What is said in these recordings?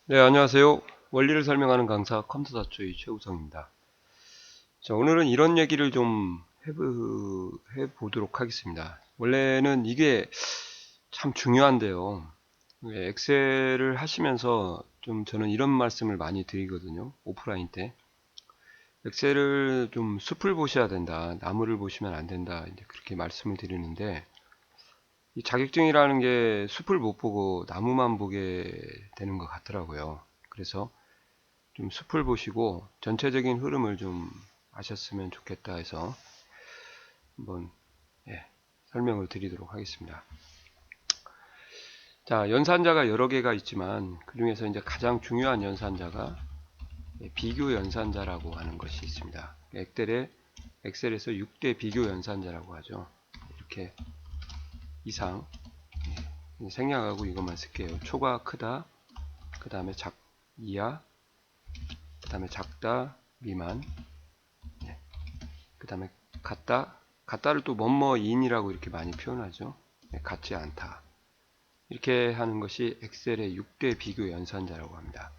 네, 안녕하세요. 원리를 설명하는 강사 컴퓨터 다초의 최우성입니다. 자, 오늘은 이런 얘기를 좀 해보도록 하겠습니다. 원래는 이게 참 중요한데요. 엑셀을 하시면서 좀 저는 이런 말씀을 많이 드리거든요. 오프라인 때. 엑셀을 좀 숲을 보셔야 된다. 나무를 보시면 안 된다. 이제 그렇게 말씀을 드리는데, 이 자격증이라는 게 숲을 못 보고 나무만 보게 되는 것 같더라고요. 그래서 좀 숲을 보시고 전체적인 흐름을 좀 아셨으면 좋겠다 해서 한번 설명을 드리도록 하겠습니다. 자, 연산자가 여러 개가 있지만 그 중에서 이제 가장 중요한 연산자가 비교 연산자라고 하는 것이 있습니다. 엑셀에서 6대 비교 연산자라고 하죠. 이렇게 이상 생략하고 이것만 쓸게요. 초가 크다, 그 다음에 이하, 그 다음에 작다, 미만, 그 다음에 같다를 또 뭐뭐인이라고 이렇게 많이 표현하죠. 같지 않다. 이렇게 하는 것이 엑셀의 6대 비교 연산자라고 합니다.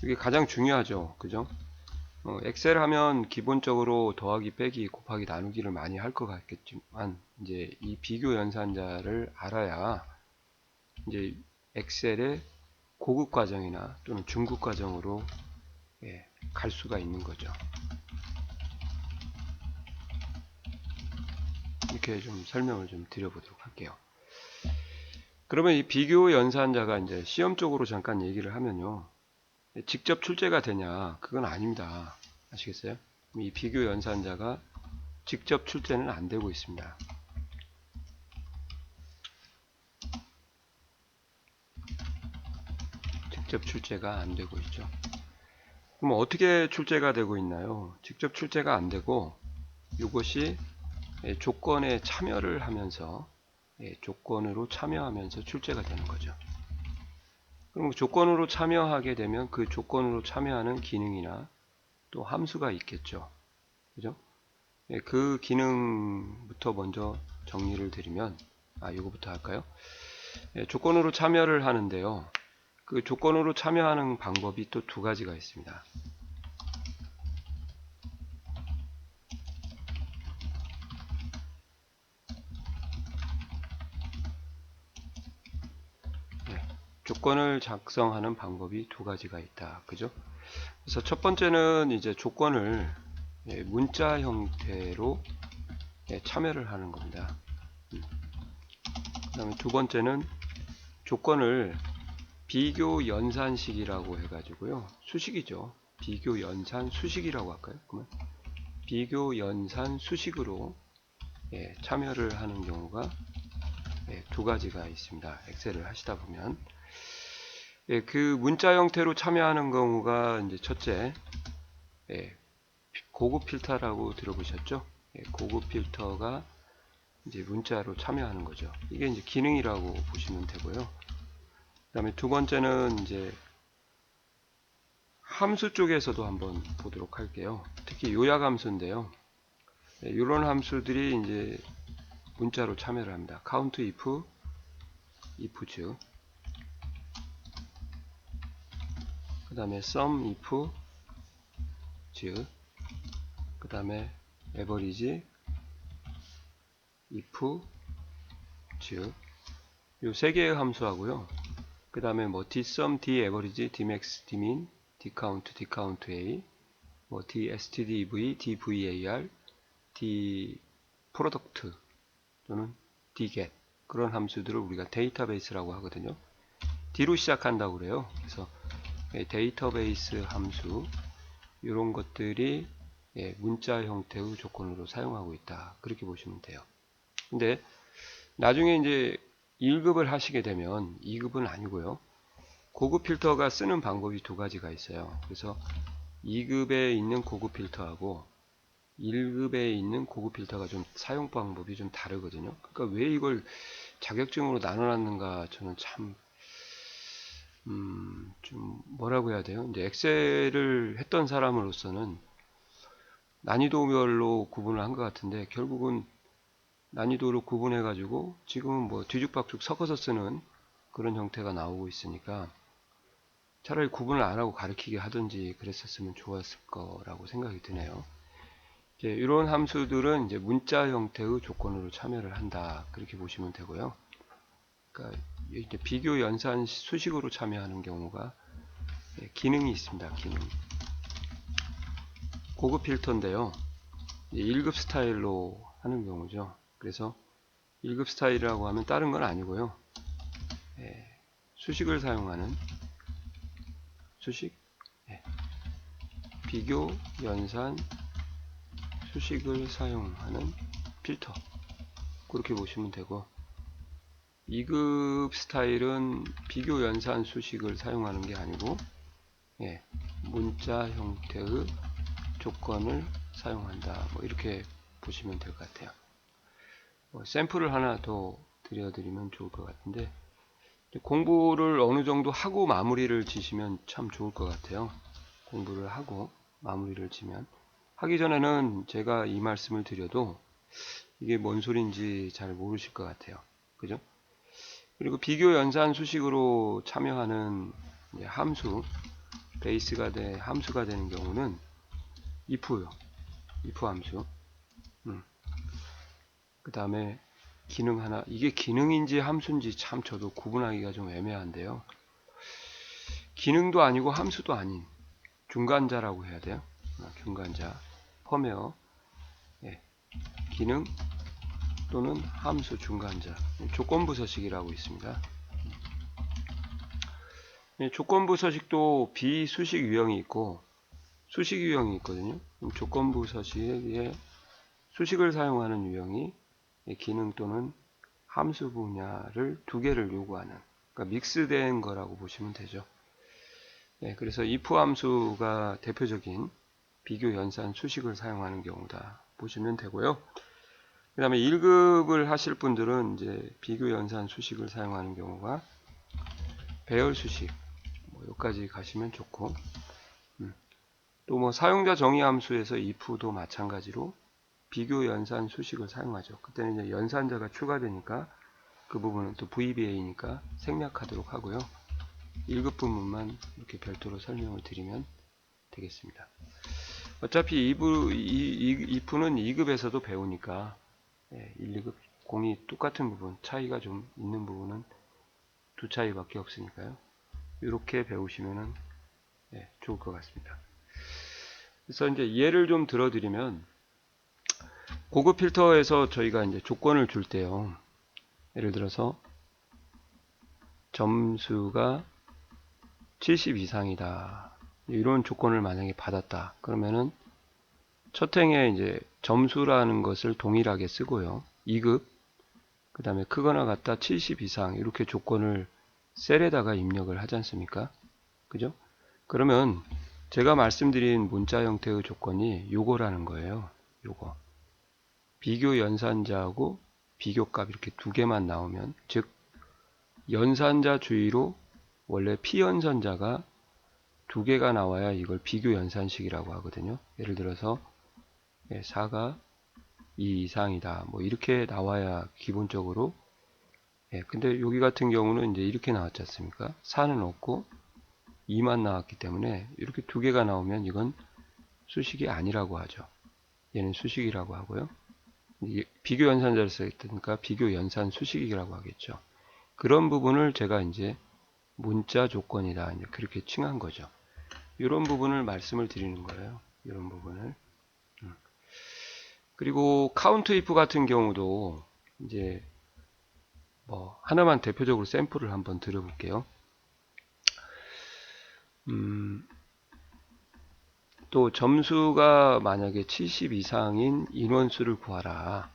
이게 가장 중요하죠. 그죠? 엑셀 하면 기본적으로 더하기, 빼기, 곱하기, 나누기를 많이 할 것 같겠지만, 이제 이 비교 연산자를 알아야 이제 엑셀의 고급 과정이나 또는 중급 과정으로 갈 수가 있는 거죠. 이렇게 좀 설명을 좀 드려보도록 할게요. 그러면 이 비교 연산자가 이제 시험적으로 잠깐 얘기를 하면요. 직접 출제가 되냐? 그건 아닙니다. 아시겠어요? 이 비교 연산자가 직접 출제는 안 되고 있습니다. 직접 출제가 안 되고 있죠. 그럼 어떻게 출제가 되고 있나요? 직접 출제가 안 되고 이것이 조건에 참여를 하면서 조건으로 참여하면서 출제가 되는 거죠. 그럼 조건으로 참여하게 되면 그 조건으로 참여하는 기능이나 또 함수가 있겠죠. 그죠? 그 기능부터 먼저 정리를 드리면, 이거부터 할까요? 조건으로 참여를 하는데요. 그 조건으로 참여하는 방법이 또 두 가지가 있습니다. 조건을 작성하는 방법이 두 가지가 있다. 그죠? 그래서 첫 번째는 이제 조건을 문자 형태로 참여를 하는 겁니다. 그 다음에 두 번째는 조건을 비교 연산식이라고 해가지고요. 수식이죠. 비교 연산 수식이라고 할까요? 그러면 비교 연산 수식으로 참여를 하는 경우가 두 가지가 있습니다. 엑셀을 하시다 보면 그 문자 형태로 참여하는 경우가 이제 첫째 고급 필터라고 들어보셨죠? 고급 필터가 이제 문자로 참여하는 거죠. 이게 이제 기능이라고 보시면 되고요. 그다음에 두 번째는 이제 함수 쪽에서도 한번 보도록 할게요. 특히 요약 함수인데요. 이런 함수들이 이제 문자로 참여를 합니다. count if 그 다음에 sum if 그 다음에 average if 요 세 개의 함수하고요. 그 다음에 뭐 dsum, daverage, dmax, dmin, dcount, dcountA, 뭐 dstdv, dvar, dproduct 또는 dget 그런 함수들을 우리가 데이터베이스라고 하거든요. D로 시작한다고 그래요. 그래서 데이터베이스 함수 이런 것들이 문자 형태의 조건으로 사용하고 있다. 그렇게 보시면 돼요. 근데 나중에 이제 1급을 하시게 되면 2급은 아니고요. 고급 필터가 쓰는 방법이 두 가지가 있어요. 그래서 2급에 있는 고급 필터하고 1급에 있는 고급 필터가 좀 사용 방법이 좀 다르거든요. 그러니까 왜 이걸 자격증으로 나눠놨는가 저는 참 좀 뭐라고 해야 돼요? 이제 엑셀을 했던 사람으로서는 난이도별로 구분을 한 것 같은데 결국은 난이도로 구분해 가지고 지금은 뭐 뒤죽박죽 섞어서 쓰는 그런 형태가 나오고 있으니까 차라리 구분을 안 하고 가리키게 하든지 그랬었으면 좋았을 거라고 생각이 드네요. 이제 이런 함수들은 이제 문자 형태의 조건으로 참여를 한다. 그렇게 보시면 되고요. 그러니까 이제 비교 연산 수식으로 참여하는 경우가 기능이 있습니다. 기능. 고급 필터인데요. 1급 스타일로 하는 경우죠. 그래서 1급 스타일이라고 하면 다른 건 아니고요. 수식을 사용하는 수식, 비교 연산 수식을 사용하는 필터, 그렇게 보시면 되고, 2급 스타일은 비교 연산 수식을 사용하는 게 아니고 문자 형태의 조건을 사용한다. 뭐 이렇게 보시면 될 것 같아요. 샘플을 하나 더 드려드리면 좋을 것 같은데, 공부를 어느 정도 하고 마무리를 지시면 참 좋을 것 같아요. 공부를 하고 마무리를 지면, 하기 전에는 제가 이 말씀을 드려도 이게 뭔 소린지 잘 모르실 것 같아요. 그죠? 그리고 비교 연산 수식으로 참여하는 함수, 베이스가 함수가 되는 경우는 if요. if 함수. 그 다음에 기능 하나, 이게 기능인지 함수인지 참 저도 구분하기가 좀 애매한데요. 기능도 아니고 함수도 아닌 중간자라고 해야 돼요. 중간자, 펌웨어, 기능 또는 함수 중간자, 조건부 서식이라고 있습니다. 조건부 서식도 비수식 유형이 있고 수식 유형이 있거든요. 조건부 서식에 수식을 사용하는 유형이 기능 또는 함수 분야를 두 개를 요구하는, 그러니까 믹스된 거라고 보시면 되죠. 그래서 if 함수가 대표적인 비교 연산 수식을 사용하는 경우다 보시면 되고요. 그 다음에 1급을 하실 분들은 이제 비교 연산 수식을 사용하는 경우가 배열 수식, 여기까지 가시면 좋고, 또 뭐 사용자 정의 함수에서 if도 마찬가지로 비교 연산 수식을 사용하죠. 그때는 이제 연산자가 추가되니까 그 부분은 또 VBA니까 생략하도록 하고요. 1급 부분만 이렇게 별도로 설명을 드리면 되겠습니다. 어차피 if는 2급에서도 배우니까 1, 2급 공이 똑같은 부분, 차이가 좀 있는 부분은 두 차이밖에 없으니까요. 이렇게 배우시면 좋을 것 같습니다. 그래서 이제 예를 좀 들어드리면, 고급 필터에서 저희가 이제 조건을 줄 때요. 예를 들어서 점수가 70 이상이다. 이런 조건을 만약에 받았다. 그러면은 첫 행에 이제 점수라는 것을 동일하게 쓰고요. 2급, 그 다음에 크거나 같다 70 이상, 이렇게 조건을 셀에다가 입력을 하지 않습니까? 그죠? 그러면 제가 말씀드린 문자 형태의 조건이 요거라는 거예요. 요거. 비교 연산자하고 비교값 이렇게 두 개만 나오면, 즉 연산자 주의로 원래 피연산자가 두 개가 나와야 이걸 비교 연산식이라고 하거든요. 예를 들어서 4가 2 이상이다. 뭐 이렇게 나와야 기본적으로. 근데 여기 같은 경우는 이제 이렇게 나왔지 않습니까? 4는 없고 2만 나왔기 때문에 이렇게 두 개가 나오면 이건 수식이 아니라고 하죠. 얘는 수식이라고 하고요. 비교 연산자를 썼으니까 비교 연산 수식이라고 하겠죠. 그런 부분을 제가 이제 문자 조건이다, 이제 그렇게 칭한 거죠. 이런 부분을 말씀을 드리는 거예요. 이런 부분을. 그리고 카운트 if 같은 경우도 이제 뭐 하나만 대표적으로 샘플을 한번 들어볼게요. 또 점수가 만약에 70 이상인 인원수를 구하라,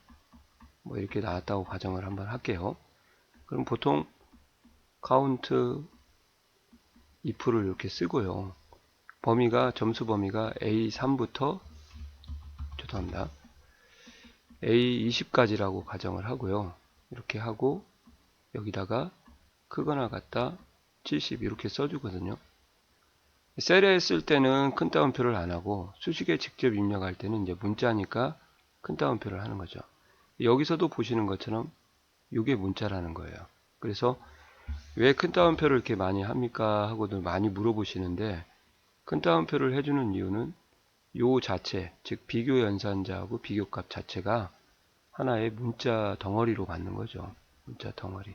뭐 이렇게 나왔다고 가정을 한번 할게요. 그럼 보통 count if를 이렇게 쓰고요. 범위가, 점수 범위가 A3부터 죄송합니다. A20까지라고 가정을 하고요. 이렇게 하고 여기다가 크거나 같다 70 이렇게 써주거든요. 셀에 쓸 때는 큰 따옴표를 안 하고 수식에 직접 입력할 때는 이제 문자니까 큰 따옴표를 하는 거죠. 여기서도 보시는 것처럼 이게 문자라는 거예요. 그래서 왜 큰 따옴표를 이렇게 많이 합니까? 하고도 많이 물어보시는데, 큰 따옴표를 해주는 이유는 요 자체, 즉 비교 연산자하고 비교값 자체가 하나의 문자 덩어리로 받는 거죠. 문자 덩어리.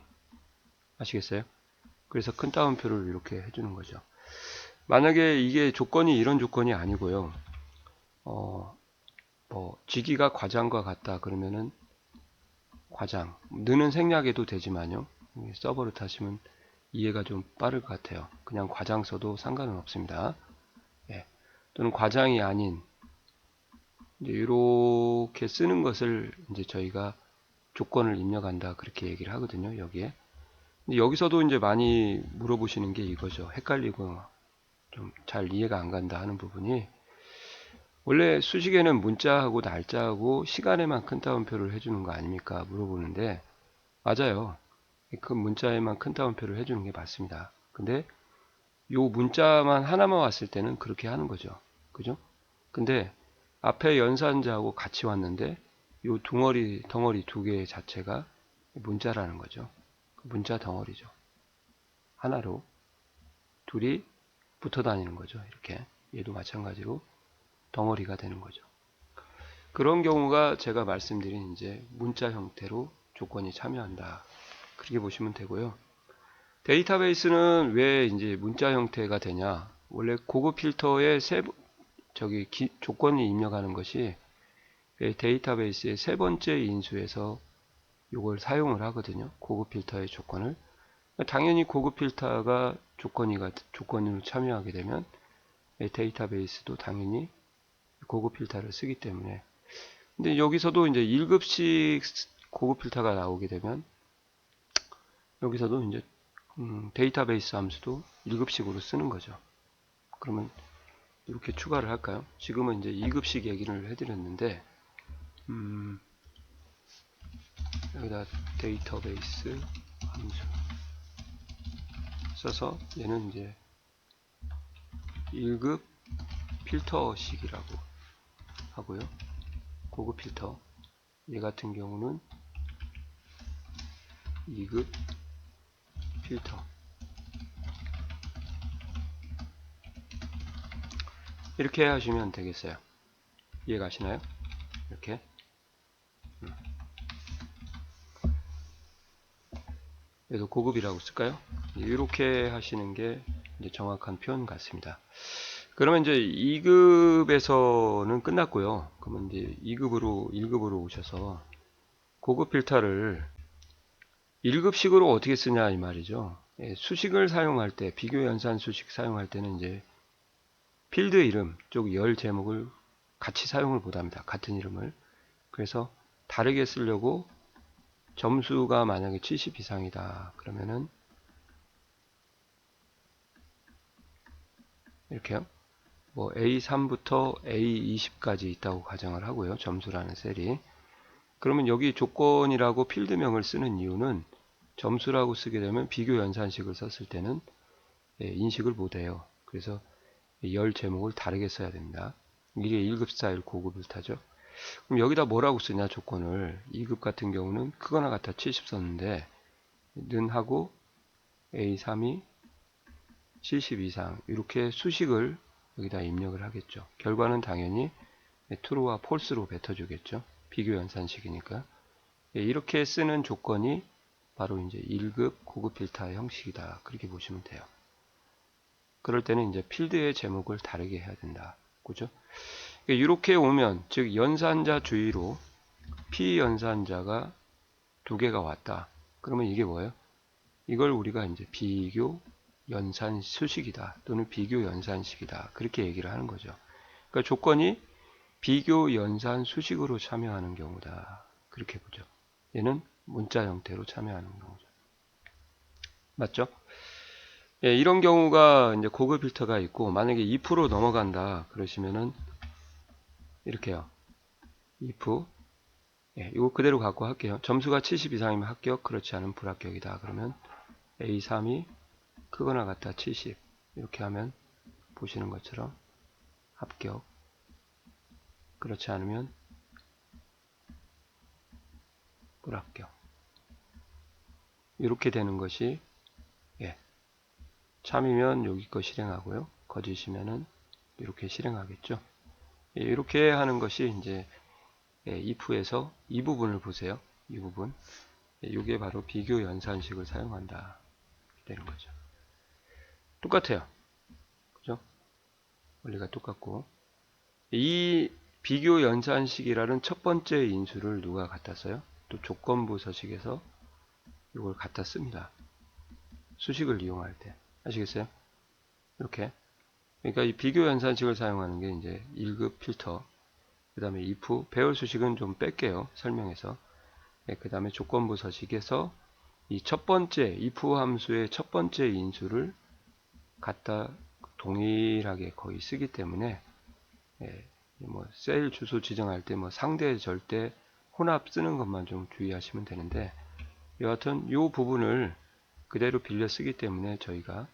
아시겠어요? 그래서 큰 따옴표를 이렇게 해주는 거죠. 만약에 이게 조건이 이런 조건이 아니고요. 쥐기가 과장과 같다 그러면은 과장, 느는 생략해도 되지만요. 서버를 타시면 이해가 좀 빠를 것 같아요. 그냥 과장 써도 상관은 없습니다. 예. 또는 과장이 아닌 이렇게 쓰는 것을 이제 저희가 조건을 입력한다 그렇게 얘기를 하거든요. 여기에. 근데 여기서도 이제 많이 물어보시는 게 이거죠. 헷갈리고 좀 잘 이해가 안 간다 하는 부분이, 원래 수식에는 문자하고 날짜하고 시간에만 큰 따옴표를 해주는 거 아닙니까? 물어보는데 맞아요. 그 문자에만 큰 따옴표를 해주는 게 맞습니다. 근데 요 문자만 하나만 왔을 때는 그렇게 하는 거죠. 그죠? 근데 앞에 연산자하고 같이 왔는데 요 덩어리 두 개 자체가 문자라는 거죠. 문자 덩어리죠. 하나로 둘이 붙어 다니는 거죠. 이렇게 얘도 마찬가지로 덩어리가 되는 거죠. 그런 경우가 제가 말씀드린 이제 문자 형태로 조건이 참여한다. 그렇게 보시면 되고요. 데이터베이스는 왜 이제 문자 형태가 되냐? 원래 고급 필터의 조건을 입력하는 것이 데이터베이스의 세 번째 인수에서 이걸 사용을 하거든요. 고급 필터의 조건을. 당연히 고급 필터가 조건으로 참여하게 되면 데이터베이스도 당연히 고급 필터를 쓰기 때문에. 근데 여기서도 이제 1급씩 고급 필터가 나오게 되면 여기서도 이제 데이터베이스 함수도 1급식으로 쓰는 거죠. 그러면 이렇게 추가를 할까요? 지금은 이제 2급식 얘기를 해드렸는데 여기다 데이터베이스 함수 써서 얘는 이제 1급 필터식이라고 하고요. 고급 필터 얘 같은 경우는 2급 필터 이렇게 하시면 되겠어요. 이해 가시나요? 이렇게 얘도 고급이라고 쓸까요? 이렇게 하시는 게 이제 정확한 표현 같습니다. 그러면 이제 2급에서는 끝났고요. 그러면 이제 2급으로 1급으로 오셔서 고급 필터를 1급식으로 어떻게 쓰냐 이 말이죠. 수식을 사용할 때, 비교 연산 수식 사용할 때는 이제 필드 이름 쪽 열 제목을 같이 사용을 못합니다. 같은 이름을. 그래서 다르게 쓰려고 점수가 만약에 70 이상이다 그러면은 이렇게요. 뭐 A3부터 A20까지 있다고 가정을 하고요. 점수라는 셀이. 그러면 여기 조건이라고 필드명을 쓰는 이유는 점수라고 쓰게 되면 비교 연산식을 썼을 때는 인식을 못해요. 그래서 열 제목을 다르게 써야 됩니다. 이게 1급 스타일 고급을 타죠. 그럼 여기다 뭐라고 쓰냐 조건을. 2급 같은 경우는 크거나 같아 70 썼는데 는 하고 A3이 70 이상 이렇게 수식을 여기다 입력을 하겠죠. 결과는 당연히 true와 false로 뱉어주겠죠. 비교 연산식이니까. 이렇게 쓰는 조건이 바로 이제 1급 고급 필터의 형식이다. 그렇게 보시면 돼요. 그럴 때는 이제 필드의 제목을 다르게 해야 된다. 그죠? 이렇게 오면, 즉, 연산자 주의로 피연산자가 두 개가 왔다. 그러면 이게 뭐예요? 이걸 우리가 이제 비교 연산 수식이다. 또는 비교 연산식이다. 그렇게 얘기를 하는 거죠. 그러니까 조건이 비교 연산 수식으로 참여하는 경우다. 그렇게 보죠. 얘는 문자 형태로 참여하는 경우죠. 맞죠? 예, 이런 경우가 이제 고급 필터가 있고, 만약에 if로 넘어간다 그러시면은 이렇게요. if 예, 이거 그대로 갖고 할게요. 점수가 70 이상이면 합격, 그렇지 않으면 불합격이다. 그러면 A3이 크거나 같다 70 이렇게 하면 보시는 것처럼 합격, 그렇지 않으면 불합격. 이렇게 되는 것이 참이면 여기 거 실행하고요. 거짓이면은 이렇게 실행하겠죠. 예, 이렇게 하는 것이 이제 if에서 이 부분을 보세요. 이 부분. 이게 바로 비교 연산식을 사용한다. 되는 거죠. 똑같아요. 그죠? 원리가 똑같고. 이 비교 연산식이라는 첫 번째 인수를 누가 갖다 써요? 또 조건부 서식에서 이걸 갖다 씁니다. 수식을 이용할 때. 아시겠어요? 이렇게. 그러니까 이 비교 연산식을 사용하는 게 이제 1급 필터. 그 다음에 if, 배열 수식은 좀 뺄게요. 설명해서. 그 다음에 조건부 서식에서 이 첫 번째, if 함수의 첫 번째 인수를 갖다 동일하게 거의 쓰기 때문에, 뭐, 셀 주소 지정할 때 뭐 상대 절대 혼합 쓰는 것만 좀 주의하시면 되는데, 여하튼 이 부분을 그대로 빌려 쓰기 때문에 저희가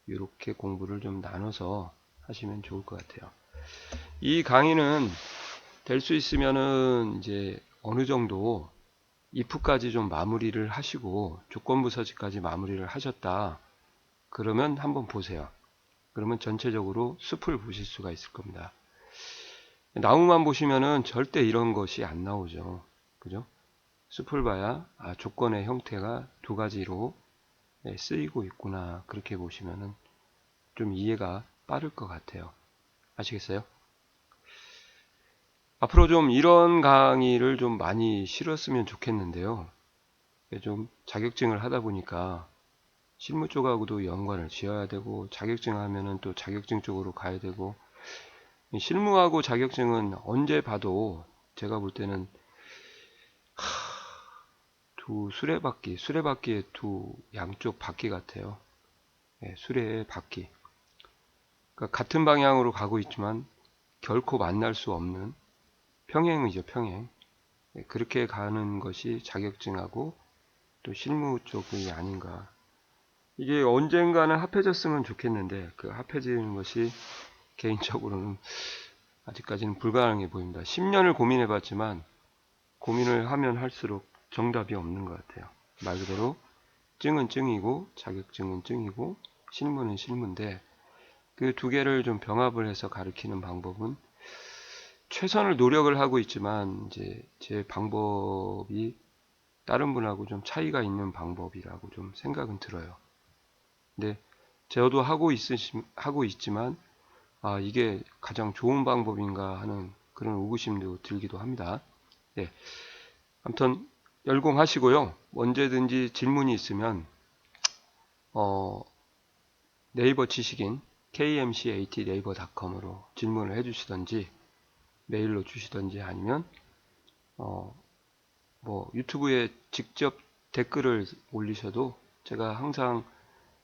이렇게 공부를 좀 나눠서 하시면 좋을 것 같아요. 이 강의는 될 수 있으면은 이제 어느 정도 if까지 좀 마무리를 하시고 조건부 서식까지 마무리를 하셨다. 그러면 한번 보세요. 그러면 전체적으로 숲을 보실 수가 있을 겁니다. 나무만 보시면은 절대 이런 것이 안 나오죠. 그죠? 숲을 봐야 조건의 형태가 두 가지로 쓰이고 있구나. 그렇게 보시면은 좀 이해가 빠를 것 같아요. 아시겠어요? 앞으로 좀 이런 강의를 좀 많이 실었으면 좋겠는데요. 좀 자격증을 하다 보니까 실무 쪽하고도 연관을 지어야 되고 자격증 하면은 또 자격증 쪽으로 가야 되고 실무하고 자격증은 언제 봐도 제가 볼 때는 두 수레바퀴의 두 양쪽 바퀴 같아요. 수레의 바퀴. 그러니까 같은 방향으로 가고 있지만 결코 만날 수 없는 평행이죠, 평행. 그렇게 가는 것이 자격증하고 또 실무 쪽이 아닌가. 이게 언젠가는 합해졌으면 좋겠는데 그 합해지는 것이 개인적으로는 아직까지는 불가능해 보입니다. 10년을 고민해 봤지만 고민을 하면 할수록 정답이 없는 것 같아요. 말 그대로 증은 증이고 자격증은 증이고 실무는 실무인데 그 두 개를 좀 병합을 해서 가르치는 방법은 최선을 노력을 하고 있지만 이제 제 방법이 다른 분하고 좀 차이가 있는 방법이라고 좀 생각은 들어요. 근데 저도 하고 있지만 이게 가장 좋은 방법인가 하는 그런 의구심도 들기도 합니다. 네. 아무튼 열공하시고요. 언제든지 질문이 있으면 네이버 지식인 kmcat 네이버닷컴으로 질문을 해주시던지 메일로 주시던지 아니면 뭐 유튜브에 직접 댓글을 올리셔도 제가 항상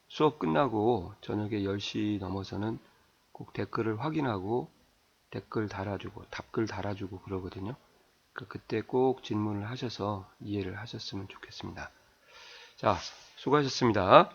수업 끝나고 저녁에 10시 넘어서는 꼭 댓글을 확인하고 댓글 달아주고 답글 달아주고 그러거든요. 그때 꼭 질문을 하셔서 이해를 하셨으면 좋겠습니다. 자, 수고하셨습니다.